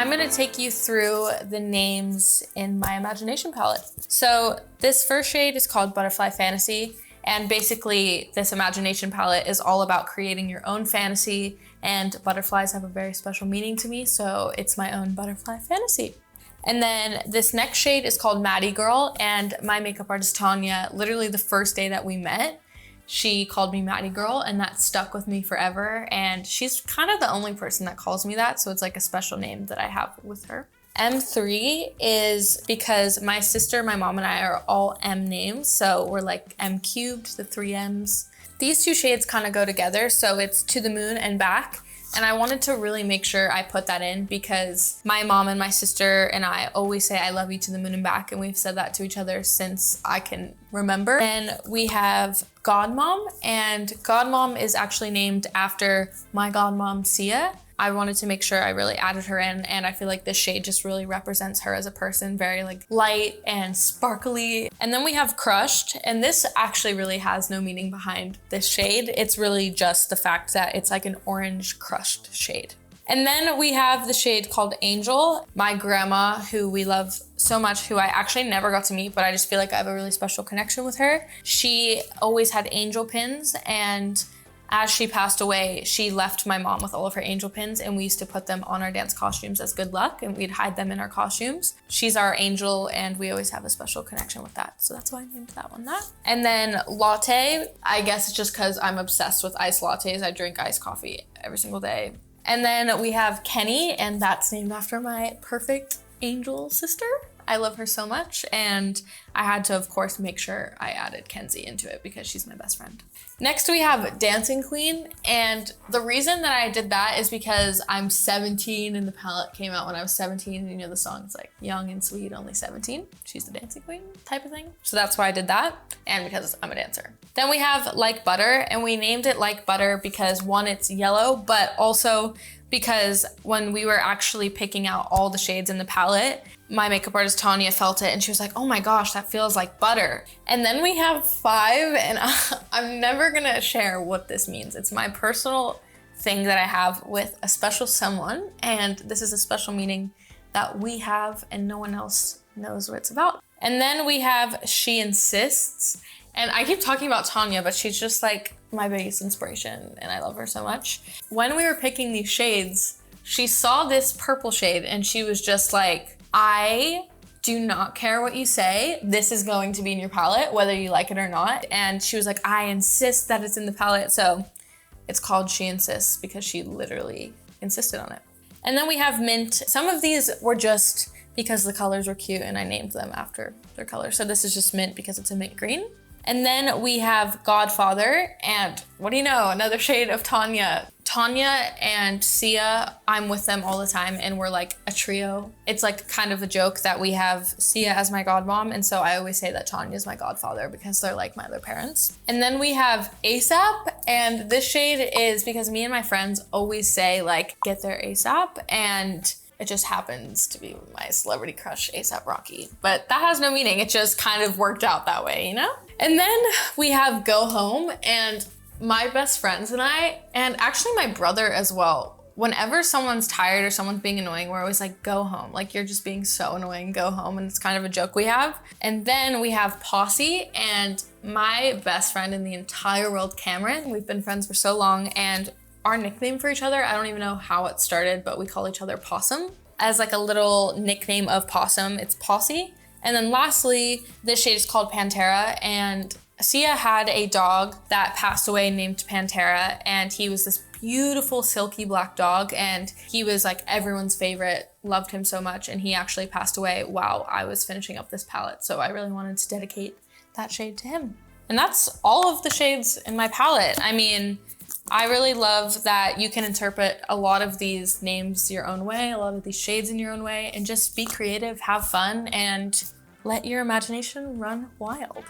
I'm gonna take you through the names in my imagination palette. So this first shade is called Butterfly Fantasy. And basically this imagination palette is all about creating your own fantasy, and butterflies have a very special meaning to me. So it's my own butterfly fantasy. And then this next shade is called Maddie Girl, and my makeup artist Tanya, literally the first day that we met, she called me Maddie Girl, and that stuck with me forever. And she's kind of the only person that calls me that, so it's like a special name that I have with her. M3 is because my sister, my mom, and I are all M names, so we're like M cubed, the 3 M's. These two shades kind of go together, so it's To the Moon and Back. And I wanted to really make sure I put that in because my mom and my sister and I always say I love you to the moon and back, and we've said that to each other since I can remember. And we have GODMOM, and GODMOM is actually named after my godmom, Sia. I wanted to make sure I really added her in, and I feel like this shade just really represents her as a person, very like light and sparkly. And then we have Crushed, and this actually really has no meaning behind this shade. It's really just the fact that it's like an orange crushed shade. And then we have the shade called Angel. My grandma, who we love so much, who I actually never got to meet, but I just feel like I have a really special connection with her. She always had angel pins, and as she passed away, she left my mom with all of her angel pins, and we used to put them on our dance costumes as good luck, and we'd hide them in our costumes. She's our angel, and we always have a special connection with that. So that's why I named that one that. And then Latte, I guess it's just because I'm obsessed with iced lattes. I drink iced coffee every single day. And then we have Kenny, and that's named after my perfect angel sister. I love her so much, and I had to, of course, make sure I added Kenzie into it because she's my best friend. Next, we have Dancing Queen, and the reason that I did that is because I'm 17, and the palette came out when I was 17, and you know the song's like young and sweet, only 17. She's the dancing queen type of thing. So that's why I did that, and because I'm a dancer. Then we have Like Butter, and we named it Like Butter because one, it's yellow, but also because when we were actually picking out all the shades in the palette, my makeup artist Tanya felt it and she was like, oh my gosh, that feels like butter. And then we have 5, and I'm never gonna share what this means. It's my personal thing that I have with a special someone, and this is a special meaning that we have and no one else knows what it's about. And then we have She Insists, and I keep talking about Tanya, but she's just like my biggest inspiration, and I love her so much. When we were picking these shades, she saw this purple shade and she was just like, I do not care what you say. This is going to be in your palette, whether you like it or not. And she was like, I insist that it's in the palette. So it's called She Insists because she literally insisted on it. And then we have Mint. Some of these were just because the colors were cute and I named them after their colors. So this is just Mint because it's a mint green. And then we have Godfather, and what do you know, another shade of Tanya. Tanya and Sia, I'm with them all the time, and we're like a trio. It's like kind of a joke that we have Sia as my godmom, and so I always say that Tanya is my godfather because they're like my other parents. And then we have ASAP, and this shade is because me and my friends always say like, get there ASAP, and it just happens to be my celebrity crush, A$AP Rocky. But that has no meaning, it just kind of worked out that way, you know? And then we have Go Home, and my best friends and I, and actually my brother as well, whenever someone's tired or someone's being annoying, we're always like, go home. Like, you're just being so annoying, go home. And it's kind of a joke we have. And then we have Possy, and my best friend in the entire world, Cameron. We've been friends for so long, and our nickname for each other, I don't even know how it started, but we call each other Possum. As like a little nickname of Possum, it's Possy. And then lastly, this shade is called Pantera, and Sia had a dog that passed away named Pantera, and he was this beautiful silky black dog, and he was like everyone's favorite, loved him so much, and he actually passed away while I was finishing up this palette, so I really wanted to dedicate that shade to him. And that's all of the shades in my palette. I mean, I really love that you can interpret a lot of these names your own way, a lot of these shades in your own way, and just be creative, have fun, and let your imagination run wild.